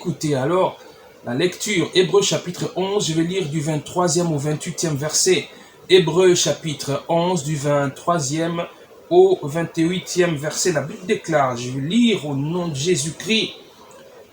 Écoutez alors la lecture, Hébreux chapitre 11, je vais lire du 23e au 28e verset. Hébreux chapitre 11, du 23e au 28e verset. La Bible déclare, je vais lire au nom de Jésus-Christ.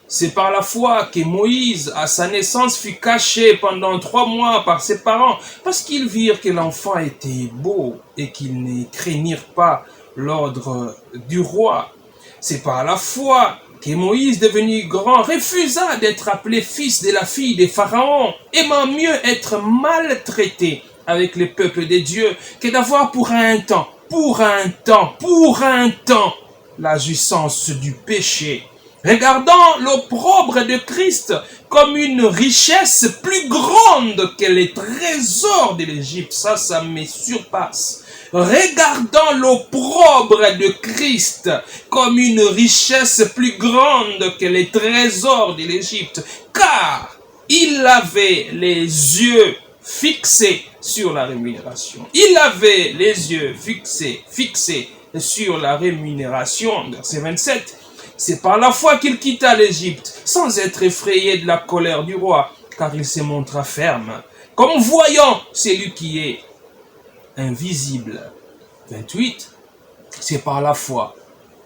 C'est par la foi que Moïse, à sa naissance, fut caché pendant 3 mois par ses parents, parce qu'ils virent que l'enfant était beau et qu'ils ne craignirent pas l'ordre du roi. C'est par la foi que Moïse, devenu grand, refusa d'être appelé fils de la fille de Pharaon, aimant mieux être maltraité avec le peuple de Dieu que d'avoir pour un temps, la jouissance du péché. Regardant l'opprobre de Christ comme une richesse plus grande que les trésors de l'Égypte. Ça me surpasse. Regardant l'opprobre de Christ comme une richesse plus grande que les trésors de l'Égypte. Car il avait les yeux fixés sur la rémunération. Il avait les yeux fixés sur la rémunération. Verset 27. C'est par la foi qu'il quitta l'Égypte, sans être effrayé de la colère du roi, car il se montra ferme, comme voyant celui qui est invisible. 28. C'est par la foi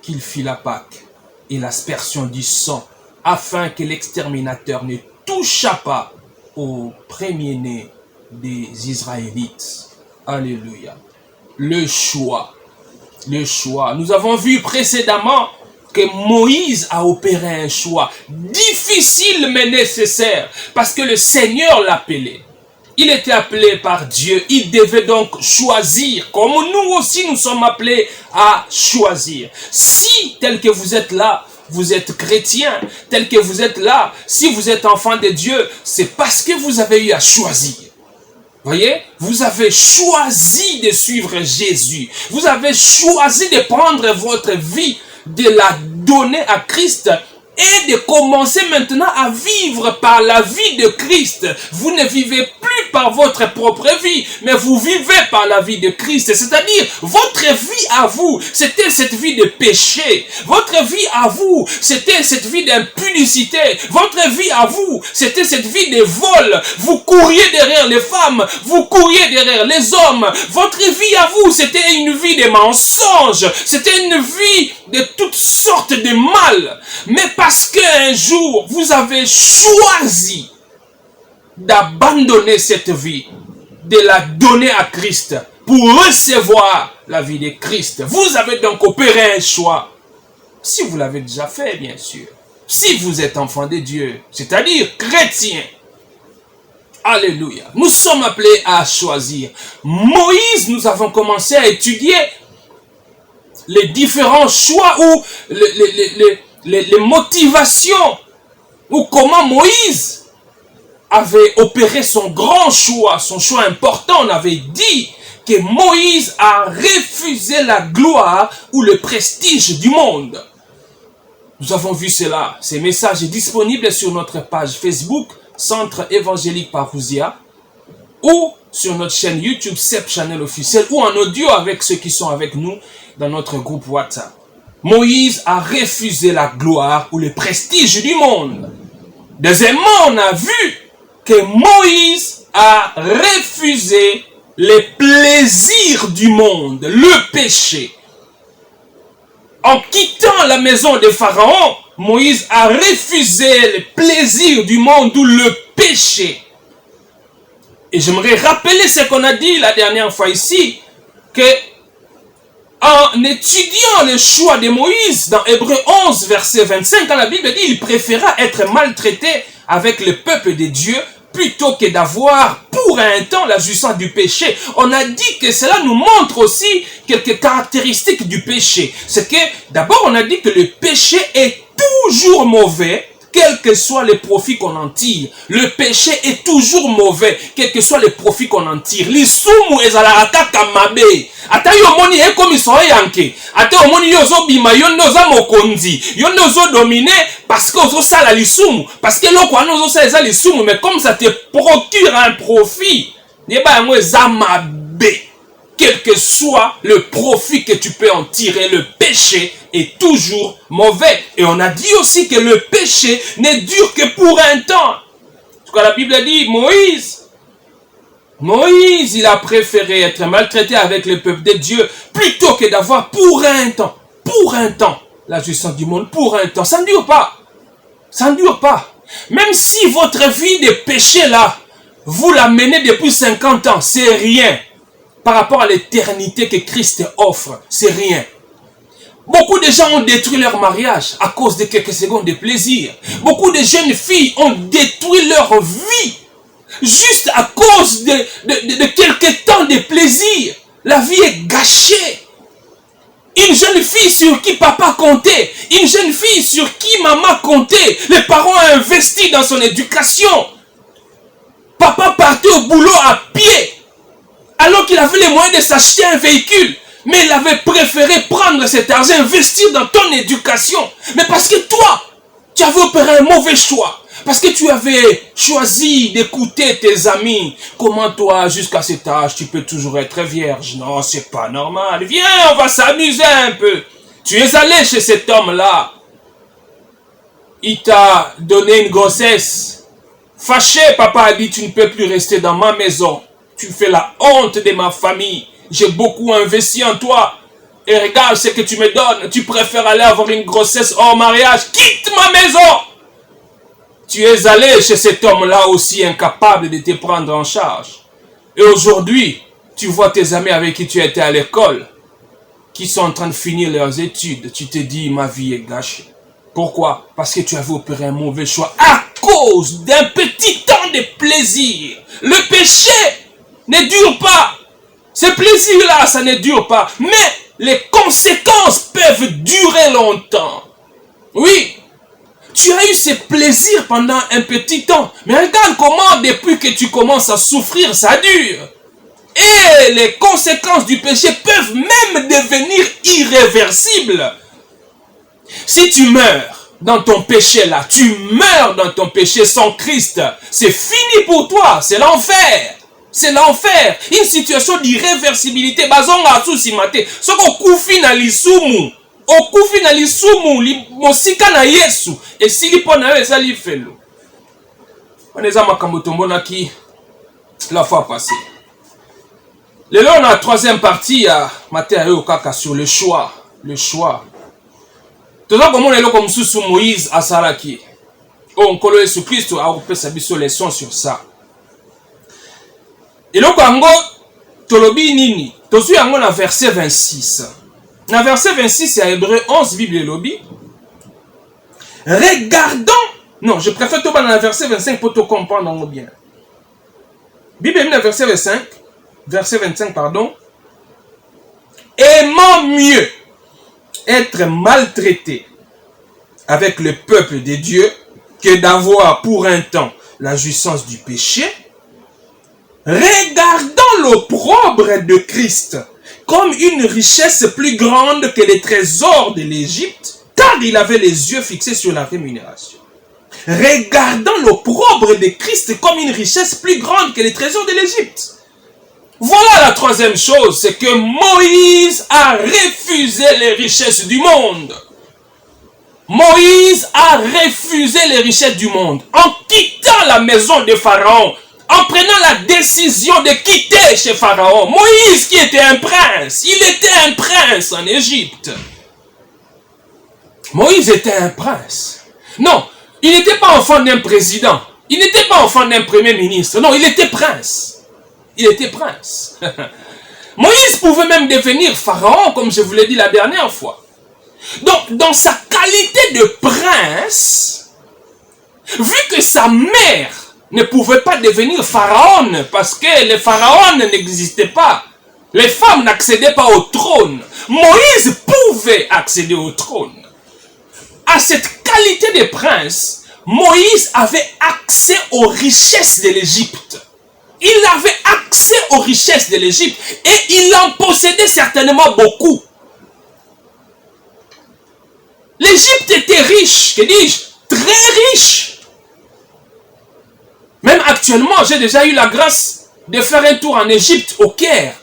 qu'il fit la Pâque et l'aspersion du sang, afin que l'exterminateur ne touchât pas au premier-né des Israélites. Alléluia. Le choix. Nous avons vu précédemment que Moïse a opéré un choix difficile mais nécessaire, parce que le Seigneur l'appelait. Il était appelé par Dieu, il devait donc choisir, comme nous aussi nous sommes appelés à choisir. Si, tel que vous êtes là, vous êtes chrétien, tel que vous êtes là, si vous êtes enfant de Dieu, c'est parce que vous avez eu à choisir. Voyez, vous avez choisi de suivre Jésus. Vous avez choisi de prendre votre vie, de la donner à Christ et de commencer maintenant à vivre par la vie de Christ. Vous ne vivez plus par votre propre vie, mais vous vivez par la vie de Christ. C'est-à-dire, votre vie à vous, c'était cette vie de péché. Votre vie à vous, c'était cette vie d'impudicité. Votre vie à vous, c'était cette vie de vol. Vous couriez derrière les femmes, vous couriez derrière les hommes. Votre vie à vous, c'était une vie de mensonges. C'était une vie de toutes sortes de mal. Mais parce qu'un jour, vous avez choisi d'abandonner cette vie, de la donner à Christ pour recevoir la vie de Christ. Vous avez donc opéré un choix. Si vous l'avez déjà fait, bien sûr. Si vous êtes enfant de Dieu, c'est-à-dire chrétien. Alléluia. Nous sommes appelés à choisir. Moïse, nous avons commencé à étudier les différents choix ou les motivations ou comment Moïse avait opéré son grand choix, son choix important. On avait dit que Moïse a refusé la gloire ou le prestige du monde. Nous avons vu cela. Ces messages sont disponibles sur notre page Facebook, Centre Évangélique Parousia, ou sur notre chaîne YouTube, CEP Channel officiel, ou en audio avec ceux qui sont avec nous dans notre groupe WhatsApp. Moïse a refusé la gloire ou le prestige du monde. Deuxièmement, on a vu que Moïse a refusé les plaisirs du monde, le péché. En quittant la maison de Pharaon, Moïse a refusé les plaisirs du monde ou le péché. Et j'aimerais rappeler ce qu'on a dit la dernière fois ici, que en étudiant le choix de Moïse dans Hébreux 11, verset 25, quand la Bible dit qu'il préféra être maltraité avec le peuple de Dieu plutôt que d'avoir pour un temps la jouissance du péché. On a dit que cela nous montre aussi quelques caractéristiques du péché. C'est que d'abord on a dit que le péché est toujours mauvais, quel que soit le profit qu'on en tire. Le péché est toujours mauvais, quel que soit le profit qu'on en tire. Lisumu ezalaraka kamabe. Ata yo moni ekomi soye yanke. Ata yo moni yo zo bima yo noza mokonzi. Yo nozo dominer parce que ozo sala lisumu. Parce que loko wana ozo sala eza lisumu, mais comme ça te procure un profit, neba yango eza mabe. quel que soit le profit que tu peux en tirer, le péché est toujours mauvais. Et on a dit aussi que le péché n'est dur que pour un temps. Ce que la Bible dit, Moïse, il a préféré être maltraité avec le peuple de Dieu plutôt que d'avoir pour un temps, la jouissance du monde, pour un temps. Ça ne dure pas. Ça ne dure pas. Même si votre vie de péché là, vous la menez depuis 50 ans, c'est rien. Par rapport à l'éternité que Christ offre, c'est rien. Beaucoup de gens ont détruit leur mariage à cause de quelques secondes de plaisir. Beaucoup de jeunes filles ont détruit leur vie juste à cause de quelques temps de plaisir. La vie est gâchée. Une jeune fille sur qui papa comptait, une jeune fille sur qui maman comptait, les parents ont investi dans son éducation. Papa partait au boulot à pied, alors qu'il avait les moyens de s'acheter un véhicule. Mais il avait préféré prendre cet argent, investir dans ton éducation. Mais parce que toi, tu avais opéré un mauvais choix. Parce que tu avais choisi d'écouter tes amis. Comment toi, jusqu'à cet âge, tu peux toujours être vierge? Non, c'est pas normal. Viens, on va s'amuser un peu. Tu es allé chez cet homme-là. Il t'a donné une grossesse. Fâché, papa a dit, tu ne peux plus rester dans ma maison. Tu fais la honte de ma famille. J'ai beaucoup investi en toi. Et regarde ce que tu me donnes. Tu préfères aller avoir une grossesse hors mariage. Quitte ma maison. Tu es allé chez cet homme-là aussi incapable de te prendre en charge. Et aujourd'hui, tu vois tes amis avec qui tu étais à l'école, qui sont en train de finir leurs études. Tu te dis, ma vie est gâchée. Pourquoi? Parce que tu avais opéré un mauvais choix à cause d'un petit temps de plaisir. Le péché ne dure pas. Ce plaisir-là, ça ne dure pas. Mais les conséquences peuvent durer longtemps. Oui. Tu as eu ce plaisir pendant un petit temps. Mais regarde comment, depuis que tu commences à souffrir, ça dure. Et les conséquences du péché peuvent même devenir irréversibles. Si tu meurs dans ton péché là, tu meurs dans ton péché sans Christ, c'est fini pour toi, c'est l'enfer. C'est l'enfer. Une situation d'irréversibilité. Bazonga susimate. Soko kufi na lisumu. Okufi na lisumu mosika na Yesu esili pona yo ezali felo. On eza makambo tombonaki la fois passée. Lelo on a la troisième partie ya Matthieu kaka sur le choix. Le choix. Toza komona eloko mosusu Moïse asalaki. O nkolo Yesu Kristo akopesa biso leçon sur ça. Eloko yango tolobi nini? Tozwi yango na verset 26. Dans verset 26, il y a Hébreu 11, Bible et lobby. Regardons. Non, je préfère tout dans le verset 25 pour te comprendre bien. Bible est dans le verset 25. Verset 25, pardon. Aimant mieux être maltraité avec le peuple de Dieu que d'avoir pour un temps la jouissance du péché. Regardons l'opprobre de Christ comme une richesse plus grande que les trésors de l'Égypte, car il avait les yeux fixés sur la rémunération. Regardons l'opprobre de Christ comme une richesse plus grande que les trésors de l'Égypte. Voilà la troisième chose, c'est que Moïse a refusé les richesses du monde. Moïse a refusé les richesses du monde en quittant la maison de Pharaon. En prenant la décision de quitter chez Pharaon. Moïse qui était un prince. Il était un prince en Égypte. Moïse était un prince. Non, il n'était pas enfant d'un président. Il n'était pas enfant d'un premier ministre. Non, il était prince. Il était prince. Moïse pouvait même devenir pharaon, comme je vous l'ai dit la dernière fois. Donc, dans sa qualité de prince, vu que sa mère ne pouvait pas devenir pharaon parce que les pharaons n'existaient pas. Les femmes n'accédaient pas au trône. Moïse pouvait accéder au trône. À cette qualité de prince, Moïse avait accès aux richesses de l'Égypte. Il avait accès aux richesses de l'Égypte et il en possédait certainement beaucoup. L'Égypte était riche, que dis-je, très riche. Même actuellement, j'ai déjà eu la grâce de faire un tour en Égypte, au Caire.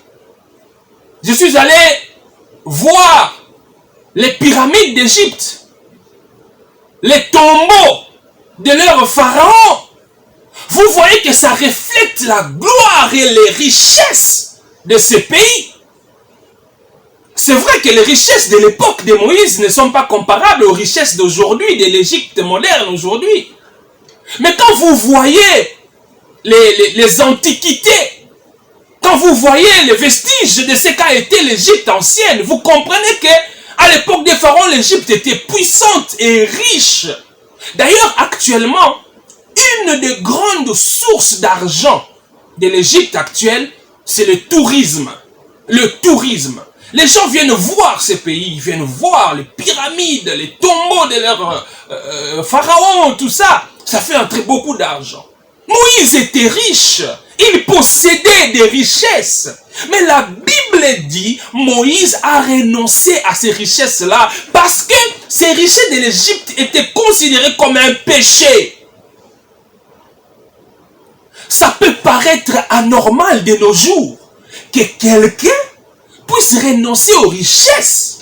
Je suis allé voir les pyramides d'Égypte, les tombeaux de leurs pharaons. Vous voyez que ça reflète la gloire et les richesses de ce pays. C'est vrai que les richesses de l'époque de Moïse ne sont pas comparables aux richesses d'aujourd'hui, de l'Égypte moderne aujourd'hui. Mais quand vous voyez les antiquités, quand vous voyez les vestiges de ce qu'a été l'Égypte ancienne, vous comprenez que à l'époque des pharaons, l'Égypte était puissante et riche. D'ailleurs, actuellement, une des grandes sources d'argent de l'Égypte actuelle, c'est le tourisme. Le tourisme. Les gens viennent voir ces pays, ils viennent voir les pyramides, les tombeaux de leurs pharaons, tout ça. Ça fait entrer beaucoup d'argent. Moïse était riche, il possédait des richesses. Mais la Bible dit, Moïse a renoncé à ces richesses-là parce que ces richesses de l'Égypte étaient considérées comme un péché. Ça peut paraître anormal de nos jours que quelqu'un puisse renoncer aux richesses.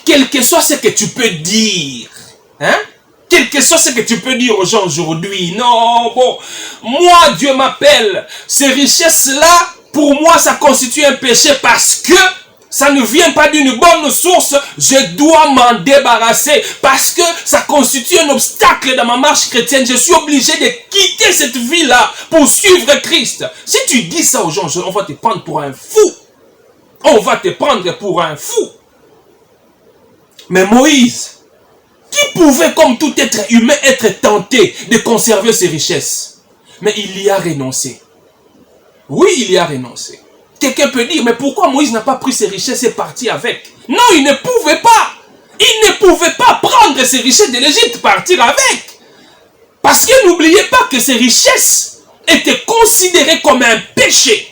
Quel que soit ce que tu peux dire. Hein? Quel que soit ce que tu peux dire aux gens aujourd'hui. Non, bon, moi, Dieu m'appelle. Ces richesses-là, pour moi, ça constitue un péché parce que ça ne vient pas d'une bonne source. Je dois m'en débarrasser parce que ça constitue un obstacle dans ma marche chrétienne. Je suis obligé de quitter cette vie-là pour suivre Christ. Si tu dis ça aux gens, on va te prendre pour un fou. On va te prendre pour un fou. Mais Moïse, qui pouvait, comme tout être humain, être tenté de conserver ses richesses? Mais il y a renoncé. Oui, il y a renoncé. Quelqu'un peut dire, mais pourquoi Moïse n'a pas pris ses richesses et parti avec? Non, il ne pouvait pas. Il ne pouvait pas prendre ses richesses de l'Égypte, partir avec. Parce que n'oubliez pas que ces richesses étaient considérées comme un péché.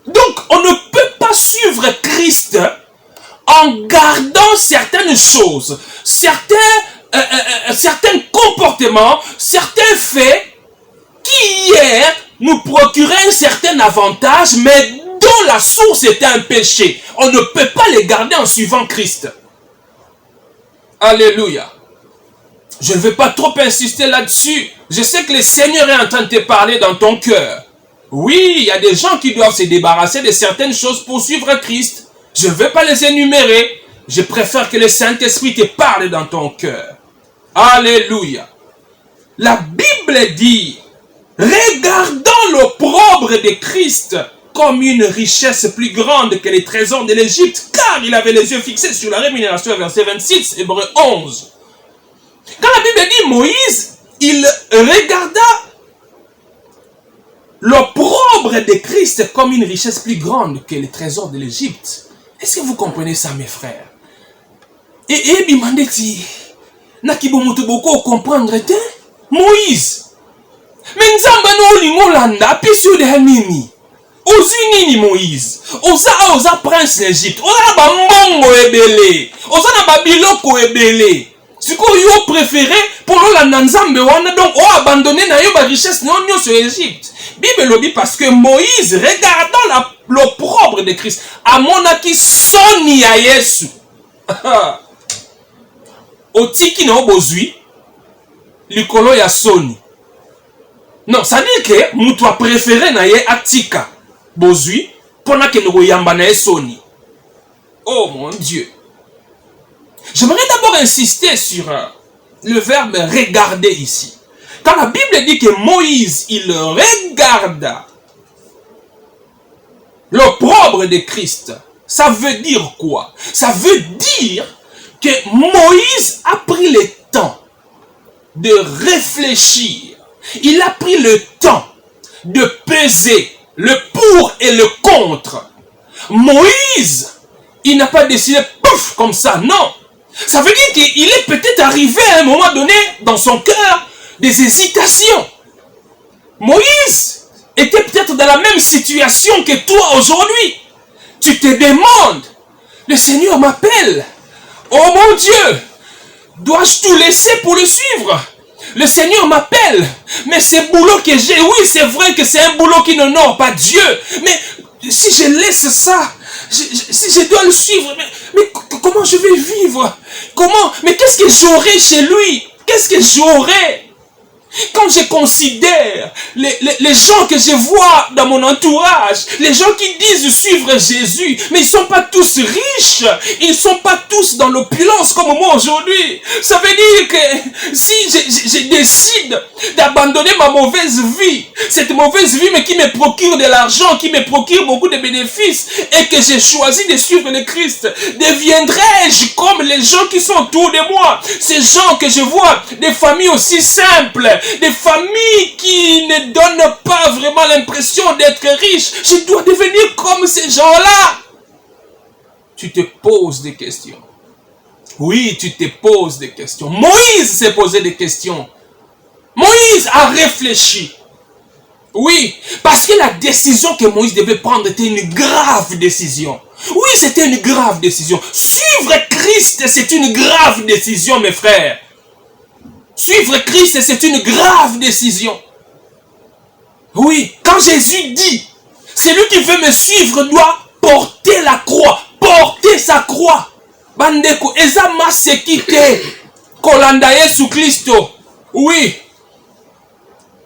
Donc, on ne peut pas suivre Christ en gardant certaines choses, certains comportements, certains faits qui hier nous procuraient un certain avantage, mais dont la source était un péché. On ne peut pas les garder en suivant Christ. Alléluia. Je ne vais pas trop insister là-dessus. Je sais que le Seigneur est en train de te parler dans ton cœur. Oui, il y a des gens qui doivent se débarrasser de certaines choses pour suivre Christ. Je ne vais pas les énumérer. Je préfère que le Saint-Esprit te parle dans ton cœur. Alléluia. La Bible dit, regardant l'opprobre de Christ comme une richesse plus grande que les trésors de l'Égypte, car il avait les yeux fixés sur la rémunération, verset 26, Hébreux 11. Quand la Bible dit Moïse, il regarda l'opprobre de Christ comme une richesse plus grande que les trésors de l'Égypte. Est-ce que vous comprenez ça, mes frères? Et bimandeti, nakibomoto boko comprendre te Moïse. Mais nzamba no lingolanda pisu de hanini. Ozu nini Moïse? Oza prince d'Égypte. Oza ba mbongo ebele. Oza na ba biloko ebele. Siko yo préféré pour la nanzambe wana, donc o abandonné na yo ba richesse non sur Égypte. Bible le dit parce que Moïse, regardant l'opprobre de Christ, amonaki soni ya Yesu. Otiki na obozui likolo ya soni. Non, ça dit que mutu a préféré na ye atika bozui pona ke no yamba na soni. Oh mon Dieu. J'aimerais d'abord insister sur le verbe regarder ici. Quand la Bible dit que Moïse, il regarda l'opprobre de Christ, ça veut dire quoi? Ça veut dire que Moïse a pris le temps de réfléchir. Il a pris le temps de peser le pour et le contre. Moïse, il n'a pas décidé pouf comme ça, non. Ça veut dire qu'il est peut-être arrivé à un moment donné dans son cœur des hésitations. Moïse était peut-être dans la même situation que toi aujourd'hui. Tu te demandes, le Seigneur m'appelle. Oh mon Dieu, dois-je tout laisser pour le suivre? Le Seigneur m'appelle, mais ce boulot que j'ai, oui c'est vrai que c'est un boulot qui n'honore pas Dieu. Mais si je laisse ça, si je dois le suivre, mais comment je vais vivre? Comment? Mais qu'est-ce que j'aurai chez lui? Qu'est-ce que j'aurai? Quand je considère les gens que je vois dans mon entourage, les gens qui disent suivre Jésus, mais ils ne sont pas tous riches, ils ne sont pas tous dans l'opulence comme moi aujourd'hui. Ça veut dire que si je décide d'abandonner ma mauvaise vie, cette mauvaise vie mais qui me procure de l'argent, qui me procure beaucoup de bénéfices, et que j'ai choisi de suivre le Christ, deviendrai-je comme les gens qui sont autour de moi? Ces gens que je vois, des familles aussi simples, des familles qui ne donnent pas vraiment l'impression d'être riches. Je dois devenir comme ces gens-là. Tu te poses des questions. Oui, tu te poses des questions. Moïse s'est posé des questions. Moïse a réfléchi. Oui, parce que la décision que Moïse devait prendre était une grave décision. Oui, c'était une grave décision. Suivre Christ, c'est une grave décision, mes frères. Suivre Christ, c'est une grave décision. Oui, quand Jésus dit, celui qui veut me suivre doit porter la croix, porter sa croix. Bandeko, eza masekite, kolanda Yesu Kristo. Oui,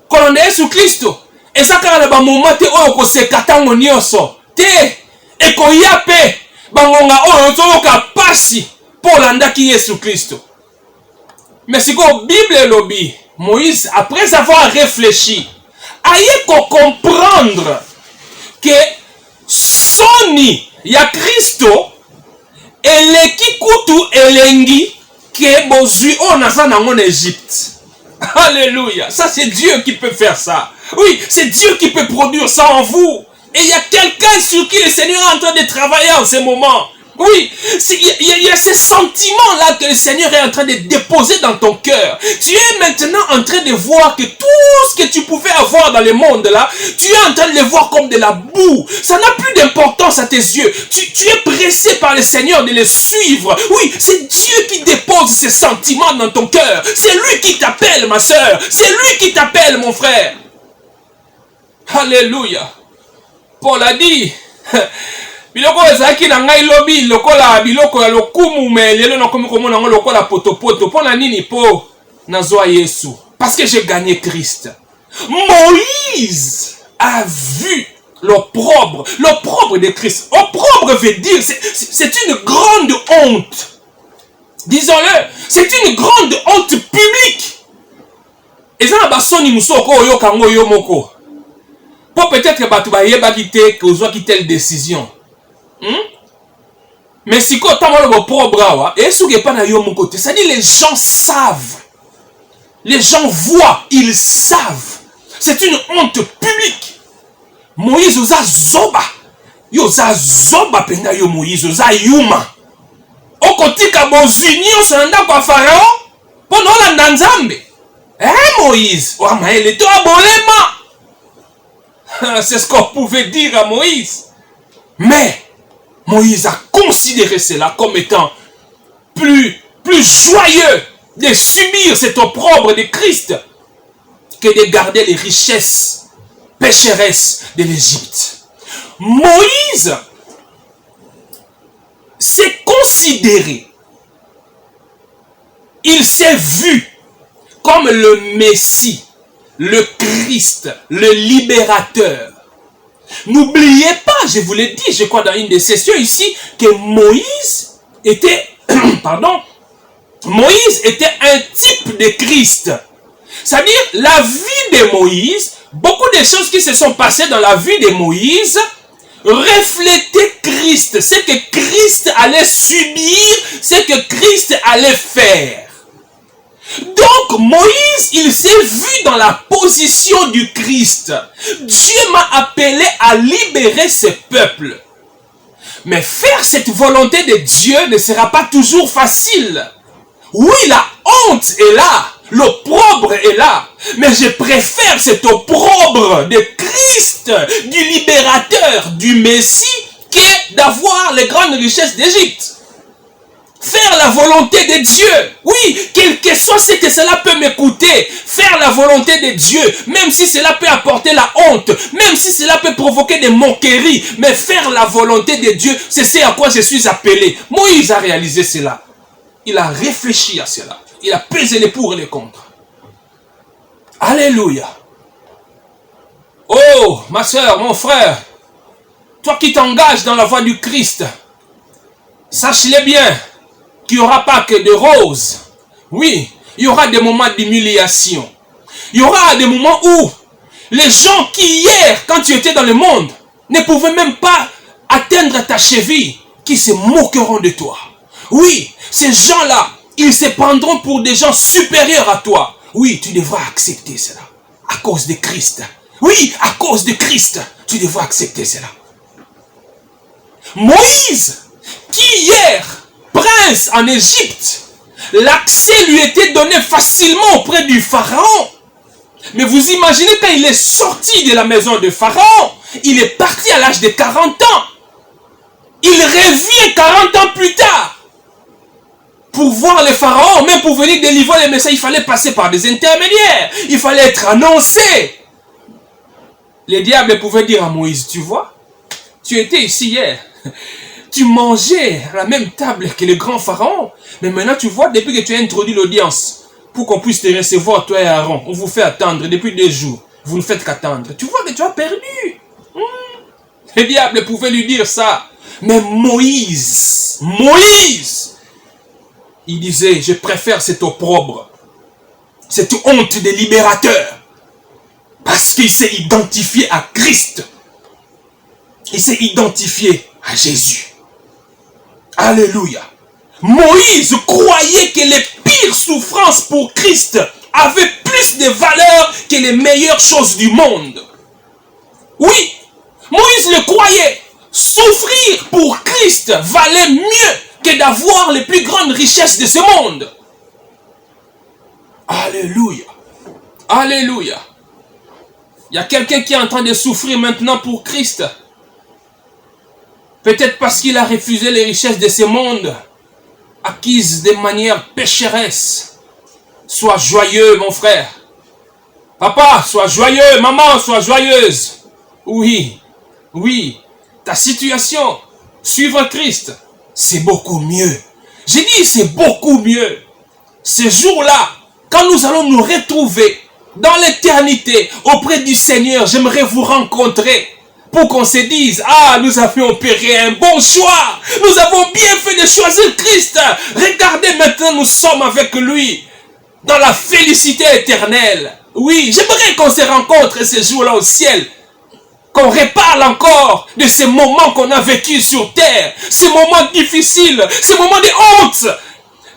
kolanda Yesu Kristo. Eza kaka ba moment te oyo kosekatango nyonso. Te, ekoya pe, bangonga oyo toyoka pasi, polanda ki Yesu Kristo. Mais si la Bible est lobby, Moïse, après avoir réfléchi, a comprendre que Soni, ya Christo, eleki kutu elengi, que bozui on a ça en Égypte. Alléluia. Ça c'est Dieu qui peut faire ça. Oui, c'est Dieu qui peut produire ça en vous. Et il y a quelqu'un sur qui le Seigneur est en train de travailler en ce moment. Oui, il y a ce sentiment-là que le Seigneur est en train de déposer dans ton cœur. Tu es maintenant en train de voir que tout ce que tu pouvais avoir dans le monde là, tu es en train de le voir comme de la boue. Ça n'a plus d'importance à tes yeux. Tu es pressé par le Seigneur de le suivre. Oui, c'est Dieu qui dépose ces sentiments dans ton cœur. C'est lui qui t'appelle, ma soeur. C'est lui qui t'appelle, mon frère. Alléluia. Paul a dit... biloko ezaki na ngai lobi lokola biloko ya lokumu me lelo nakomi komona ngo lokola potopoto pona nini po nazwa Yesu parce que j'ai gagné Christ. Moïse a vu l'opprobre de Christ. Opprobre veut dire c'est une grande honte. Disons-le, c'est une grande honte publique. Eza na basoni musoko oyo kango yo moko. Pour peut-être batu ba yebaki te que ozwa ki telle décision. Mais si quand tu as opprobre, et ce qui n'est pas dans mon côté, c'est-à-dire les gens savent, les gens voient, ils savent. C'est une honte publique. Moïse oza zoba, yoza zoba penda yo Moïse oza yuma. Okotika bozunio sonanda kwa Pharaon, pono la nzambe. Moïse, wa maele to abolema. C'est ce qu'on pouvait dire à Moïse. Mais Moïse a considéré cela comme étant plus joyeux de subir cet opprobre de Christ que de garder les richesses pécheresses de l'Égypte. Moïse s'est considéré, il s'est vu comme le Messie, le Christ, le libérateur. N'oubliez pas, je vous l'ai dit, je crois dans une des sessions ici, que Moïse était, Moïse était un type de Christ. C'est-à-dire, la vie de Moïse, beaucoup de choses qui se sont passées dans la vie de Moïse, reflétaient Christ. Ce que Christ allait subir, ce que Christ allait faire. Donc Moïse, il s'est vu dans la position du Christ. Dieu m'a appelé à libérer ce peuple. Mais faire cette volonté de Dieu ne sera pas toujours facile. Oui, la honte est là, l'opprobre est là. Mais je préfère cet opprobre de Christ, du libérateur, du Messie, que d'avoir les grandes richesses d'Égypte. Faire la volonté de Dieu. Oui, quel que soit ce que cela peut m'écouter. Faire la volonté de Dieu. Même si cela peut apporter la honte. Même si cela peut provoquer des moqueries. Mais faire la volonté de Dieu, c'est ce à quoi je suis appelé. Moïse a réalisé cela. Il a réfléchi à cela. Il a pesé les pour et les contre. Alléluia. Oh, ma soeur, mon frère. Toi qui t'engages dans la voie du Christ. Sache-le bien. Qu'il n'y aura pas que de roses. Oui, il y aura des moments d'humiliation. Il y aura des moments où les gens qui hier, quand tu étais dans le monde, ne pouvaient même pas atteindre ta cheville, qui se moqueront de toi. Oui, ces gens-là, ils se prendront pour des gens supérieurs à toi. Oui, tu devras accepter cela. À cause de Christ. Oui, à cause de Christ, tu devras accepter cela. Moïse, qui hier, prince en Égypte, l'accès lui était donné facilement auprès du pharaon. Mais vous imaginez quand il est sorti de la maison de pharaon, il est parti à l'âge de 40 ans. Il revient 40 ans plus tard. Pour voir le pharaon, même pour venir délivrer les messages, il fallait passer par des intermédiaires. Il fallait être annoncé. Les diables pouvaient dire à Moïse, tu vois, tu étais ici hier. Tu mangeais à la même table que le grand pharaon. Mais maintenant, tu vois, depuis que tu as introduit l'audience, pour qu'on puisse te recevoir, toi et Aaron, on vous fait attendre depuis 2 jours. Vous ne faites qu'attendre. Tu vois que tu as perdu. Les diables pouvaient lui dire ça. Mais Moïse, il disait, je préfère cet opprobre, cette honte des libérateurs. Parce qu'il s'est identifié à Christ. Il s'est identifié à Jésus. Alléluia. Moïse croyait que les pires souffrances pour Christ avaient plus de valeur que les meilleures choses du monde. Oui, Moïse le croyait. Souffrir pour Christ valait mieux que d'avoir les plus grandes richesses de ce monde. Alléluia. Alléluia. Il y a quelqu'un qui est en train de souffrir maintenant pour Christ. Peut-être parce qu'il a refusé les richesses de ce monde, acquises de manière pécheresse. Sois joyeux, mon frère. Papa, sois joyeux. Maman, sois joyeuse. Oui, oui. Ta situation, suivre Christ, c'est beaucoup mieux. J'ai dit, c'est beaucoup mieux. Ce jour-là, quand nous allons nous retrouver dans l'éternité auprès du Seigneur, j'aimerais vous rencontrer. Pour qu'on se dise, ah, nous avions opéré un bon choix. Nous avons bien fait de choisir Christ. Regardez maintenant, nous sommes avec lui. Dans la félicité éternelle. Oui, j'aimerais qu'on se rencontre ce jour-là au ciel. Qu'on reparle encore de ces moments qu'on a vécus sur terre. Ces moments difficiles. Ces moments de honte.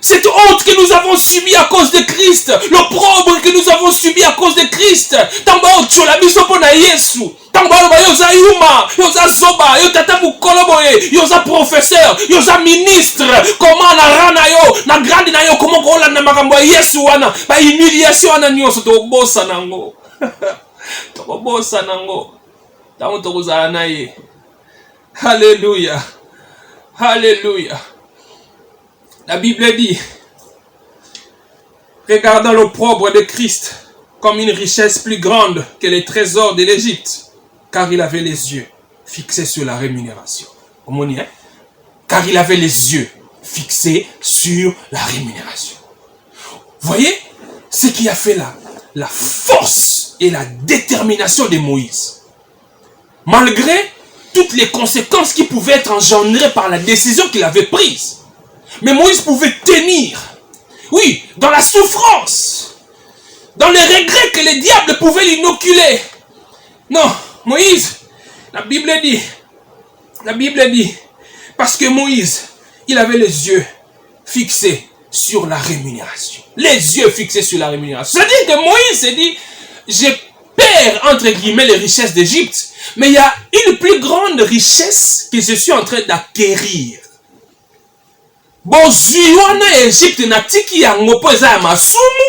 Cette honte que nous avons subie à cause de Christ. L'opprobre que nous avons subi à cause de Christ. Tamba ochola biso pona Yesu. Tamba yoza yuma, yoza zoba, yotata mukoloboye, yoza professeur, yoza ministre. Comment na rana yo, na grande na yo, comment kola na makambo Yesu wana. Ba humiliation wana nyonso to bossa nango. To bossa nango. Tango to kozala na ye. Alléluia. Alléluia. La Bible dit, regardant l'opprobre de Christ comme une richesse plus grande que les trésors de l'Égypte, car il avait les yeux fixés sur la rémunération. Hein? Car il avait les yeux fixés sur la rémunération. Voyez ce qui a fait la force et la détermination de Moïse. Malgré toutes les conséquences qui pouvaient être engendrées par la décision qu'il avait prise. Mais Moïse pouvait tenir, oui, dans la souffrance, dans les regrets que les diables pouvaient l'inoculer. Non, Moïse, la Bible dit, parce que Moïse, il avait les yeux fixés sur la rémunération. Les yeux fixés sur la rémunération. C'est-à-dire que Moïse s'est dit, je perds, entre guillemets, les richesses d'Égypte, mais il y a une plus grande richesse que je suis en train d'acquérir. Bozwi wana Égypte na tiki yango po eza ya masumu.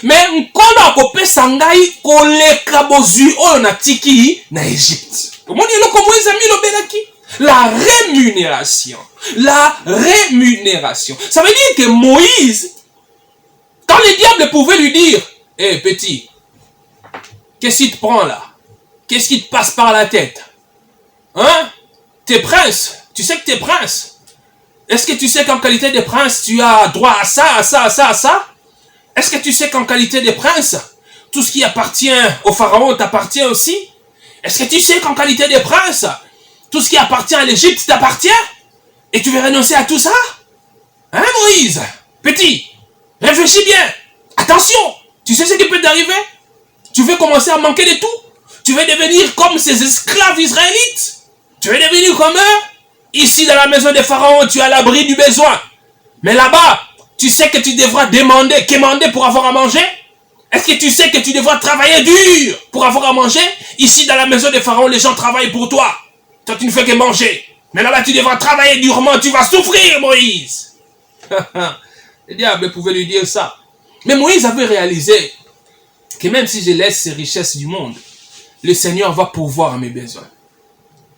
Mais nkondo akopesa ngai koleka bozwi oyo na tiki na Égypte. Omoni eloko Moïse ami lobelaki. La rémunération. La rémunération. Ça veut dire que Moïse, quand le diable pouvait lui dire, hé petit, qu'est-ce qui te prend là? Qu'est-ce qui te passe par la tête? Hein? T'es prince. Tu sais que t'es prince. Est-ce que tu sais qu'en qualité de prince, tu as droit à ça, à ça, à ça, à ça? Est-ce que tu sais qu'en qualité de prince, tout ce qui appartient au pharaon t'appartient aussi? Est-ce que tu sais qu'en qualité de prince, tout ce qui appartient à l'Égypte t'appartient? Et tu veux renoncer à tout ça? Hein, Moïse? Petit, réfléchis bien. Attention, tu sais ce qui peut t'arriver? Tu veux commencer à manquer de tout? Tu veux devenir comme ces esclaves israélites? Tu veux devenir comme eux? Ici, dans la maison des pharaons, tu as l'abri du besoin. Mais là-bas, tu sais que tu devras quémander pour avoir à manger? Est-ce que tu sais que tu devras travailler dur pour avoir à manger? Ici, dans la maison des pharaons, les gens travaillent pour toi. Toi, tu ne fais que manger. Mais là-bas, tu devras travailler durement. Tu vas souffrir, Moïse. Le diable pouvait lui dire ça. Mais Moïse avait réalisé que même si je laisse ces richesses du monde, le Seigneur va pourvoir à mes besoins.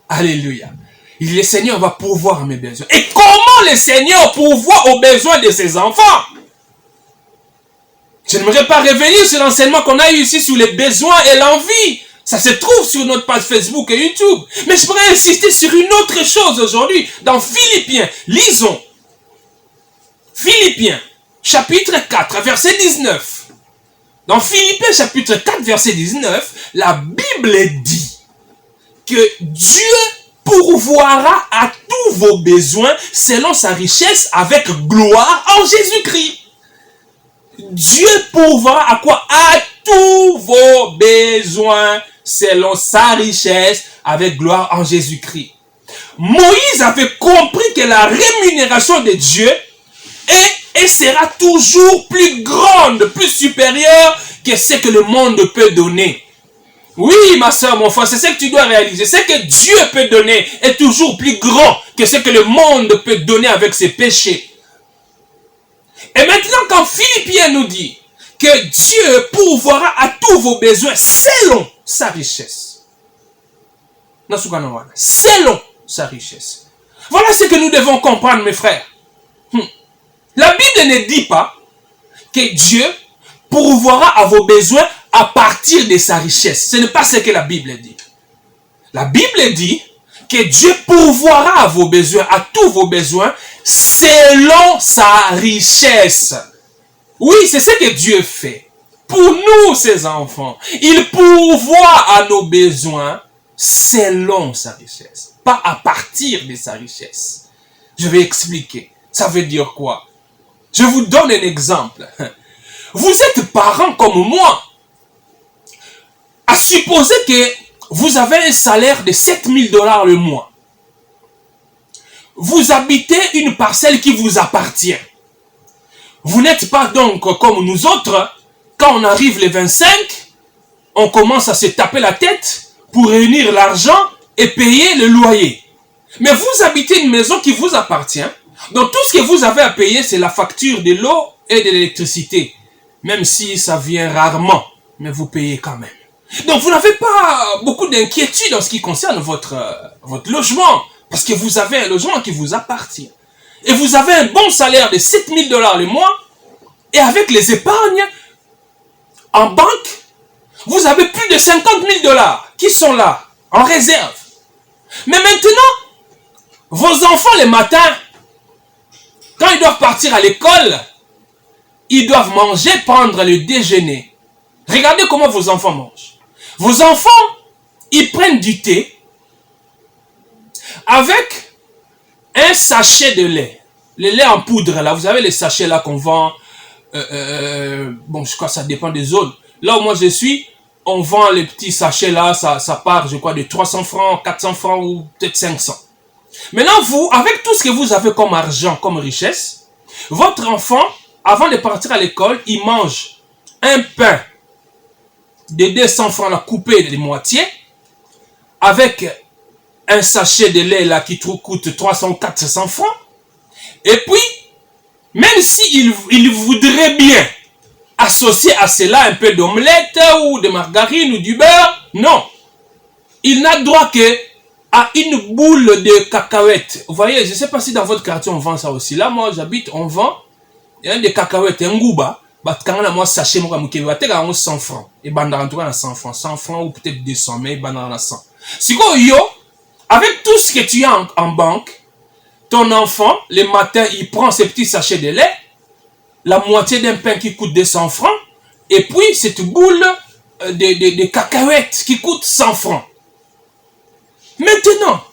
Alléluia. Le Seigneur va pourvoir à mes besoins. Et comment le Seigneur pourvoit aux besoins de ses enfants? Je n'aimerais pas revenir sur l'enseignement qu'on a eu ici sur les besoins et l'envie. Ça se trouve sur notre page Facebook et YouTube. Mais je pourrais insister sur une autre chose aujourd'hui. Dans Philippiens, lisons. Philippiens, chapitre 4, verset 19. Dans Philippiens, chapitre 4, verset 19, la Bible dit que Dieu pourvoira à tous vos besoins selon sa richesse avec gloire en Jésus-Christ. Dieu pourvoira à quoi? À tous vos besoins selon sa richesse avec gloire en Jésus-Christ. Moïse avait compris que la rémunération de Dieu est et sera toujours plus grande, plus supérieure que ce que le monde peut donner. Oui, ma soeur, mon frère, c'est ce que tu dois réaliser. Ce que Dieu peut donner est toujours plus grand que ce que le monde peut donner avec ses péchés. Et maintenant, quand Philippiens nous dit que Dieu pourvoira à tous vos besoins selon sa richesse. Selon sa richesse. Voilà ce que nous devons comprendre, mes frères. La Bible ne dit pas que Dieu pourvoira à vos besoins à partir de sa richesse. Ce n'est pas ce que la Bible dit. La Bible dit que Dieu pourvoira à vos besoins, à tous vos besoins, selon sa richesse. Oui, c'est ce que Dieu fait. Pour nous, ses enfants, il pourvoit à nos besoins selon sa richesse. Pas à partir de sa richesse. Je vais expliquer. Ça veut dire quoi? Je vous donne un exemple. Vous êtes parents comme moi. À supposer que vous avez un salaire de 7 000 $ le mois. Vous habitez une parcelle qui vous appartient. Vous n'êtes pas donc comme nous autres. Quand on arrive les 25, on commence à se taper la tête pour réunir l'argent et payer le loyer. Mais vous habitez une maison qui vous appartient. Donc tout ce que vous avez à payer, c'est la facture de l'eau et de l'électricité. Même si ça vient rarement, mais vous payez quand même. Donc vous n'avez pas beaucoup d'inquiétude en ce qui concerne votre logement. Parce que vous avez un logement qui vous appartient. Et vous avez un bon salaire de 7 000 $ le mois. Et avec les épargnes en banque, vous avez plus de 50 000 $ qui sont là, en réserve. Mais maintenant, vos enfants le matin, quand ils doivent partir à l'école, ils doivent manger, prendre le déjeuner. Regardez comment vos enfants mangent. Vos enfants, ils prennent du thé avec un sachet de lait. Le lait en poudre, là. Vous avez les sachets là qu'on vend. Bon, je crois que ça dépend des zones. Là où moi je suis, on vend les petits sachets là. Ça part, je crois, de 300 francs, 400 francs ou peut-être 500. Maintenant, vous, avec tout ce que vous avez comme argent, comme richesse, votre enfant, avant de partir à l'école, il mange un pain de 200 francs là, coupé de moitié, avec un sachet de lait là qui coûte 300 400 francs. Et puis, même s'il voudrait bien associer à cela un peu d'omelette ou de margarine ou du beurre, non. Il n'a droit que à une boule de cacahuètes. Vous voyez, je ne sais pas si dans votre quartier on vend ça aussi. Là, moi, j'habite, on vend. Il y a des cacahuètes, un gouba. Quand on a moi sachet, moi, je vais te 100 francs. Et ben, en tout cas, 100 francs. 100 francs ou peut-être 200, mais ben, on a 100. Si yo, avec tout ce que tu as en banque, ton enfant, le matin, il prend ses petits sachets de lait, la moitié d'un pain qui coûte 200 francs, et puis cette boule de cacahuètes qui coûte 100 francs. Maintenant,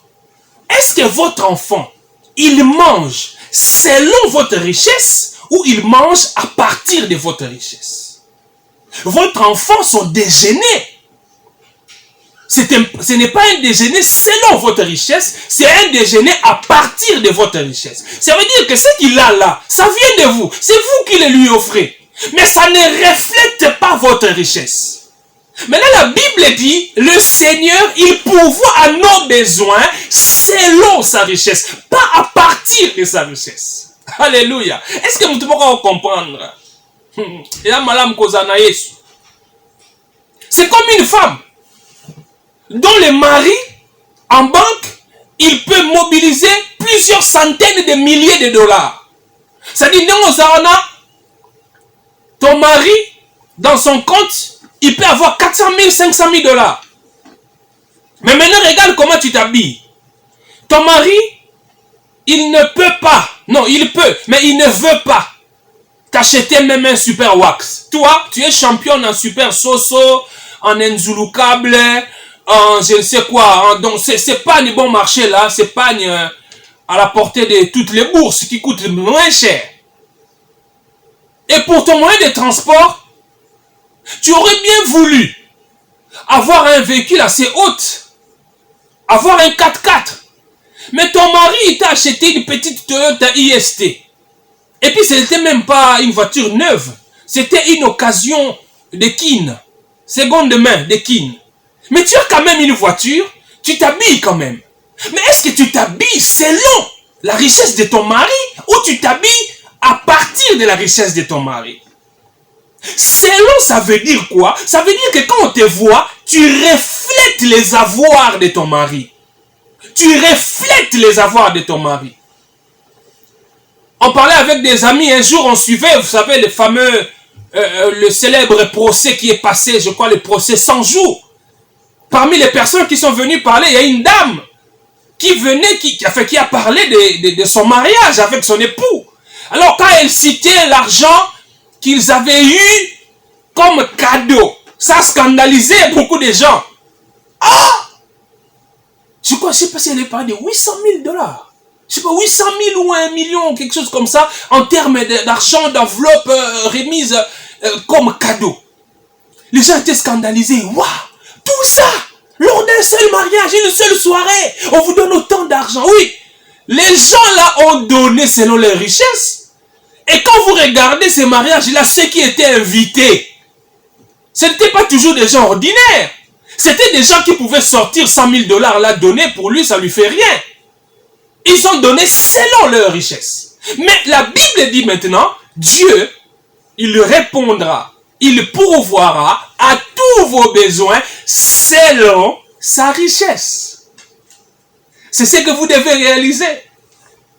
est-ce que votre enfant, il mange selon votre richesse ou il mange à partir de votre richesse? Votre enfant, son déjeuner, ce n'est pas un déjeuner selon votre richesse, c'est un déjeuner à partir de votre richesse. Ça veut dire que ce qu'il a là, ça vient de vous. C'est vous qui le lui offrez. Mais ça ne reflète pas votre richesse. Maintenant, la Bible dit, le Seigneur, il pourvoit à nos besoins selon sa richesse, pas à partir de sa richesse. Alléluia. Est-ce que vous pouvez comprendre? Et là, madame Kozana Yesu. C'est comme une femme dont le mari, en banque, il peut mobiliser plusieurs centaines de milliers de dollars. C'est-à-dire, ton mari, dans son compte, il peut avoir 400 000, 500 000 dollars. Mais maintenant, regarde comment tu t'habilles. Ton mari, il ne peut pas, non, il peut, mais il ne veut pas t'acheter même un super wax. Toi, tu es championne en super soso, en nzulukable, en je ne sais quoi. Donc, c'est pas du bon marché là, c'est pas à la portée de toutes les bourses qui coûtent moins cher. Et pour ton moyen de transport, tu aurais bien voulu avoir un véhicule assez haut, avoir un 4x4. Mais ton mari, il t'a acheté une petite Toyota IST. Et puis, ce n'était même pas une voiture neuve. C'était une occasion de kin. Seconde main de kin. Mais tu as quand même une voiture, tu t'habilles quand même. Mais est-ce que tu t'habilles selon la richesse de ton mari ou tu t'habilles à partir de la richesse de ton mari? Selon, ça veut dire quoi? Ça veut dire que quand on te voit, tu reflètes les avoirs de ton mari. Tu reflètes les avoirs de ton mari. On parlait avec des amis, un jour on suivait, vous savez, le fameux, le célèbre procès qui est passé, je crois le procès 100 jours. Parmi les personnes qui sont venues parler, il y a une dame qui venait, qui a parlé de son mariage avec son époux. Alors quand elle citait l'argent qu'ils avaient eu comme cadeau, ça scandalisait beaucoup de gens. Ah! Je ne sais pas si elle est parlé de 800 000 dollars. Je sais pas, 800 000 ou 1 million, quelque chose comme ça, en termes d'argent, d'enveloppe remise comme cadeau. Les gens étaient scandalisés. Waouh! Tout ça, lors d'un seul mariage, une seule soirée, on vous donne autant d'argent. Oui, les gens là ont donné selon leurs richesses. Et quand vous regardez ces mariages-là, ceux qui étaient invités, ce n'étaient pas toujours des gens ordinaires. C'était des gens qui pouvaient sortir 100 000 dollars là, donner pour lui, ça lui fait rien. Ils ont donné selon leur richesse. Mais la Bible dit maintenant, Dieu, il répondra, il pourvoira à tous vos besoins selon sa richesse. C'est ce que vous devez réaliser.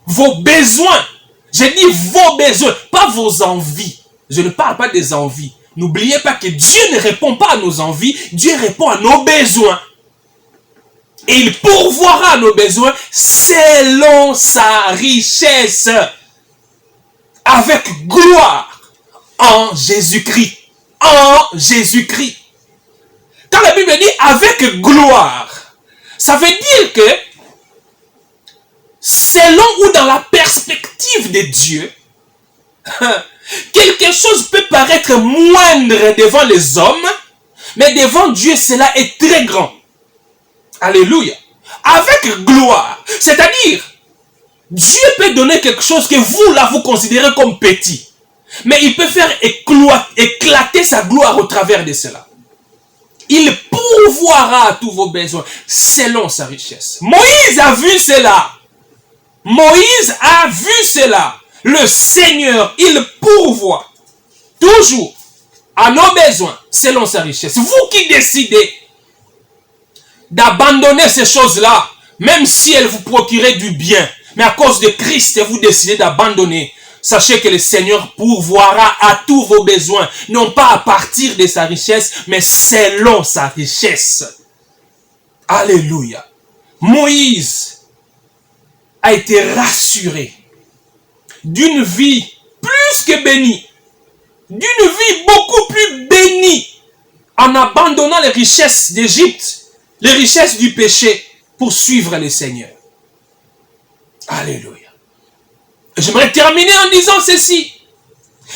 Vos besoins. J'ai dit vos besoins, pas vos envies. Je ne parle pas des envies. N'oubliez pas que Dieu ne répond pas à nos envies, Dieu répond à nos besoins. Et il pourvoira à nos besoins selon sa richesse. Avec gloire en Jésus-Christ. En Jésus-Christ. Quand la Bible dit avec gloire, ça veut dire que selon ou dans la perspective de Dieu, quelque chose peut paraître moindre devant les hommes, mais devant Dieu, cela est très grand. Alléluia. Avec gloire. C'est-à-dire, Dieu peut donner quelque chose que vous, là, vous considérez comme petit. Mais il peut faire éclater sa gloire au travers de cela. Il pourvoira à tous vos besoins selon sa richesse. Moïse a vu cela. Moïse a vu cela. Le Seigneur, il pourvoit toujours à nos besoins selon sa richesse. Vous qui décidez d'abandonner ces choses-là même si elle vous procurait du bien, mais à cause de Christ, vous décidez d'abandonner. Sachez que le Seigneur pourvoira à tous vos besoins, non pas à partir de sa richesse, mais selon sa richesse. Alléluia. Moïse a été rassuré d'une vie plus que bénie, d'une vie beaucoup plus bénie, en abandonnant les richesses d'Égypte, les richesses du péché, pour suivre le Seigneur. Alléluia. J'aimerais terminer en disant ceci.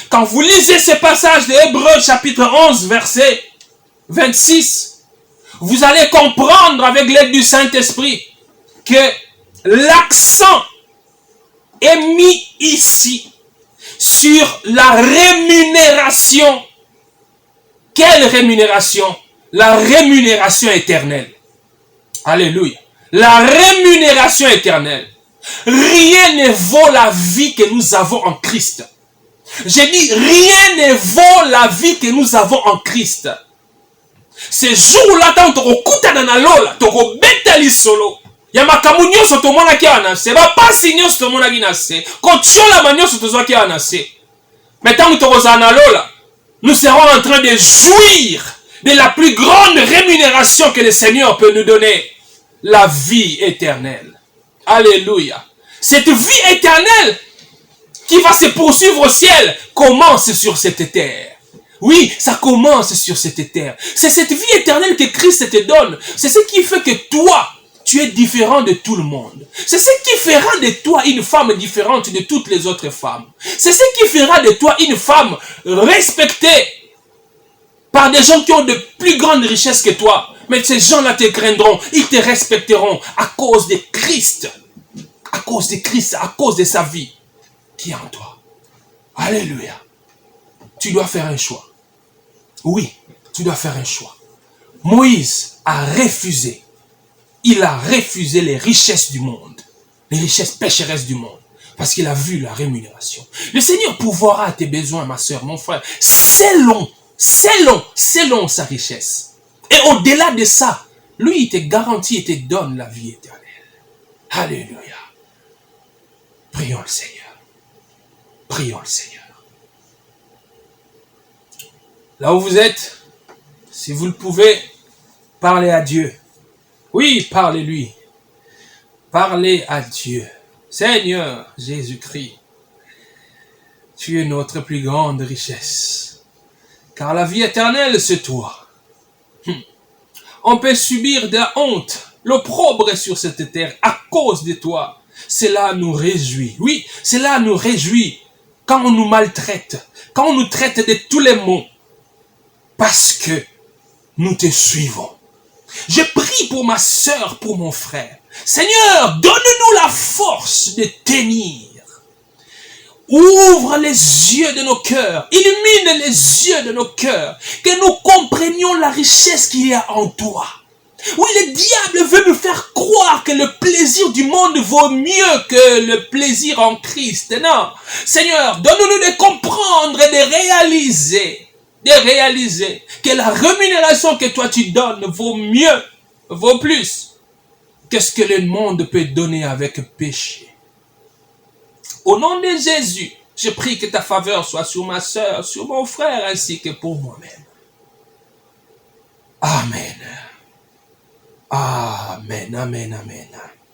Quand vous lisez ce passage de Hébreux chapitre 11, verset 26, vous allez comprendre avec l'aide du Saint-Esprit que l'accent est mis ici sur la rémunération. Quelle rémunération? La rémunération éternelle. Alléluia. La rémunération éternelle. Rien ne vaut la vie que nous avons en Christ. J'ai dit, rien ne vaut la vie que nous avons en Christ. Ce jour-là, tant tokokuta na lola, tokobeta lisolo. Ya makamu nyonso tomonaki wana se, ba pasi nyonso tomonaki na se, kotiola ba nyonso tozwaki wana se. Mais tant tokozala na lola, nous serons en train de jouir de la plus grande rémunération que le Seigneur peut nous donner, la vie éternelle. Alléluia. Cette vie éternelle qui va se poursuivre au ciel commence sur cette terre. Oui, ça commence sur cette terre. C'est cette vie éternelle que Christ te donne. C'est ce qui fait que toi, tu es différent de tout le monde. C'est ce qui fera de toi une femme différente de toutes les autres femmes. C'est ce qui fera de toi une femme respectée par des gens qui ont de plus grandes richesses que toi. Mais ces gens-là te craindront, ils te respecteront à cause de Christ. À cause de Christ, à cause de sa vie qui est en toi. Alléluia. Tu dois faire un choix. Oui, tu dois faire un choix. Moïse a refusé. Il a refusé les richesses du monde. Les richesses pécheresses du monde. Parce qu'il a vu la rémunération. Le Seigneur pourvoira à tes besoins, ma soeur, mon frère. Selon sa richesse. Et au-delà de ça, lui, il te garantit et te donne la vie éternelle. Alléluia. Prions le Seigneur. Prions le Seigneur. Là où vous êtes, si vous le pouvez, parlez à Dieu. Oui, parlez-lui. Parlez à Dieu. Seigneur Jésus-Christ, tu es notre plus grande richesse. Car la vie éternelle, c'est toi. On peut subir de la honte, l'opprobre sur cette terre à cause de toi. Cela nous réjouit. Oui, cela nous réjouit quand on nous maltraite, quand on nous traite de tous les maux. Parce que nous te suivons. Je prie pour ma sœur, pour mon frère. Seigneur, donne-nous la force de tenir. Ouvre les yeux de nos cœurs. Illumine les yeux de nos cœurs. Que nous comprenions la richesse qu'il y a en toi. Oui, le diable veut nous faire croire que le plaisir du monde vaut mieux que le plaisir en Christ. Non. Seigneur, donne-nous de comprendre et de réaliser que la rémunération que toi tu donnes vaut mieux, vaut plus que ce que le monde peut donner avec péché. Au nom de Jésus, je prie que ta faveur soit sur ma sœur, sur mon frère, ainsi que pour moi-même. Amen. Amen, amen, amen.